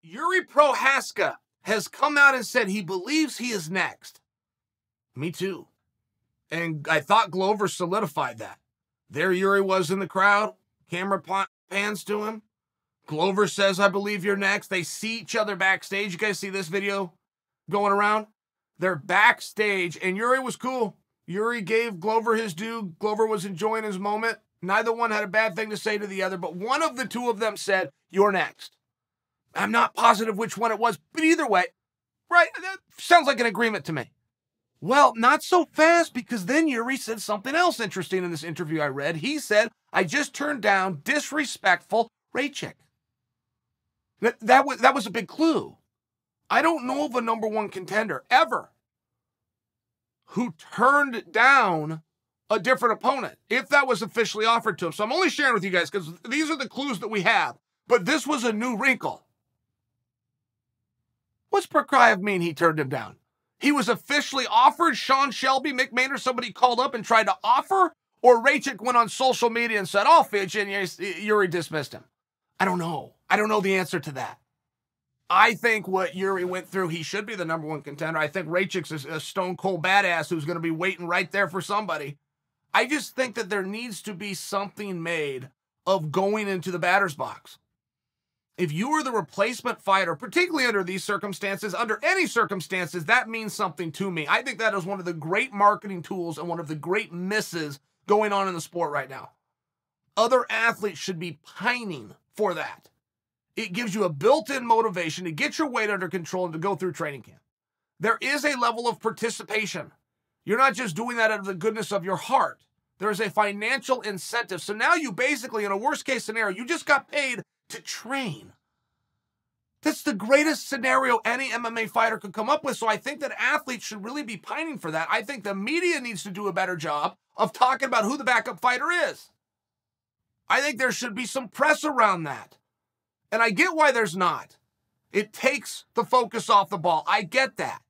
Jiri Prochazka has come out and said he believes he is next. Me too. And I thought Glover solidified that. There Jiri was in the crowd. Camera pans to him. Glover says, I believe you're next. They see each other backstage. You guys see this video going around? They're backstage, and Jiri was cool. Jiri gave Glover his due. Glover was enjoying his moment. Neither one had a bad thing to say to the other, but one of the two of them said, you're next. I'm not positive which one it was, but either way, right, that sounds like an agreement to me. Well, not so fast, because then Jiri said something else interesting in this interview I read. He said, I just turned down disrespectful Raychick. That was a big clue. I don't know of a number one contender ever who turned down a different opponent if that was officially offered to him. So I'm only sharing with you guys because these are the clues that we have. But this was a new wrinkle. What's Prochazka mean he turned him down? He was officially offered. Sean Shelby, Mick Maynard, somebody called up and tried to offer, or Raychick went on social media and said, "I'll fit you," and Jiri dismissed him. I don't know. I don't know the answer to that. I think what Jiri went through, he should be the number one contender. I think Raychick's a stone cold badass who's going to be waiting right there for somebody. I just think that there needs to be something made of going into the batter's box. If you are the replacement fighter, particularly under these circumstances, under any circumstances, that means something to me. I think that is one of the great marketing tools and one of the great misses going on in the sport right now. Other athletes should be pining for that. It gives you a built-in motivation to get your weight under control and to go through training camp. There is a level of participation. You're not just doing that out of the goodness of your heart. There is a financial incentive. So now you basically, in a worst-case scenario, you just got paid to train. That's the greatest scenario any MMA fighter could come up with. So I think that athletes should really be pining for that. I think the media needs to do a better job of talking about who the backup fighter is. I think there should be some press around that. And I get why there's not. It takes the focus off the ball. I get that.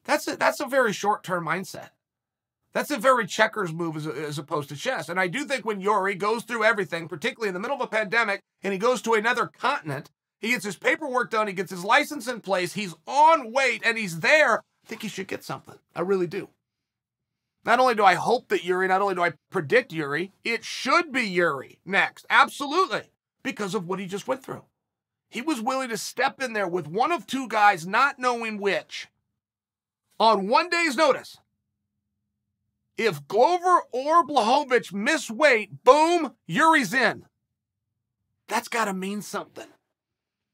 That's a very short-term mindset. That's a very checkers move as opposed to chess. And I do think when Jiri goes through everything, particularly in the middle of a pandemic, and he goes to another continent, he gets his paperwork done, he gets his license in place, he's on weight, and he's there, I think he should get something. I really do. Not only do I hope that Jiri, not only do I predict Jiri, it should be Jiri next. Absolutely. Because of what he just went through. He was willing to step in there with one of two guys, not knowing which, on one day's notice. If Glover or Blachowicz miss weight, boom, Jiri's in. That's got to mean something.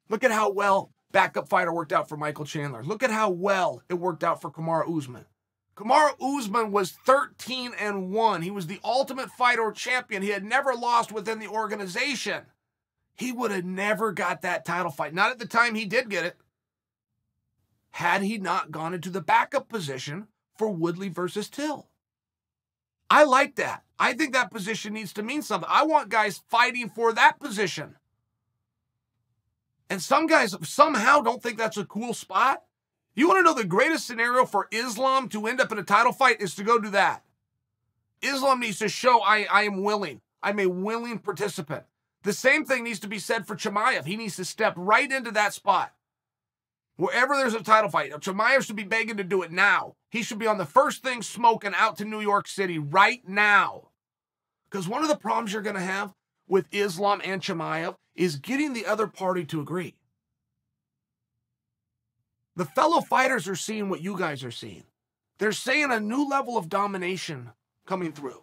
Look at how well backup fighter worked out for Michael Chandler. Look at how well it worked out for Kamaru Usman. Kamaru Usman was 13-1. He was the Ultimate Fighter champion. He had never lost within the organization. He would have never got that title fight. Not at the time he did get it. Had he not gone into the backup position for Woodley versus Till. I like that. I think that position needs to mean something. I want guys fighting for that position. And some guys somehow don't think that's a cool spot. You want to know the greatest scenario for Islam to end up in a title fight is to go do that. Islam needs to show I am willing. I'm a willing participant. The same thing needs to be said for Chimaev. He needs to step right into that spot. Wherever there's a title fight, Chimaev should be begging to do it now. He should be on the first thing smoking out to New York City right now. Because one of the problems you're going to have with Islam and Chimaev is getting the other party to agree. The fellow fighters are seeing what you guys are seeing. They're saying a new level of domination coming through.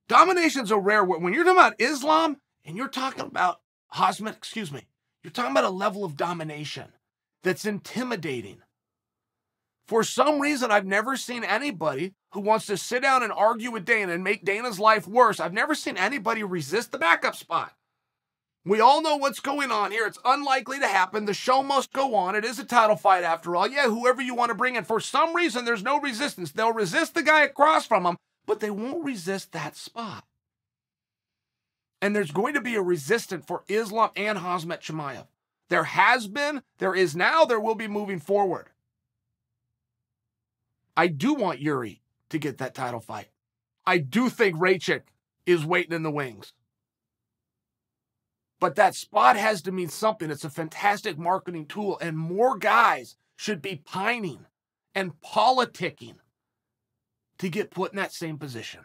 Domination's a rare word. When you're talking about Islam and you're talking about Khamzat, you're talking about a level of domination that's intimidating. For some reason, I've never seen anybody who wants to sit down and argue with Dana and make Dana's life worse. I've never seen anybody resist the backup spot. We all know what's going on here. It's unlikely to happen. The show must go on. It is a title fight after all. Yeah, whoever you want to bring in. For some reason, there's no resistance. They'll resist the guy across from them, but they won't resist that spot. And there's going to be a resistance for Islam and Khamzat Chimaev. There has been, there is now, there will be moving forward. I do want Jiri to get that title fight. I do think Raychick is waiting in the wings. But that spot has to mean something. It's a fantastic marketing tool, and more guys should be pining and politicking to get put in that same position.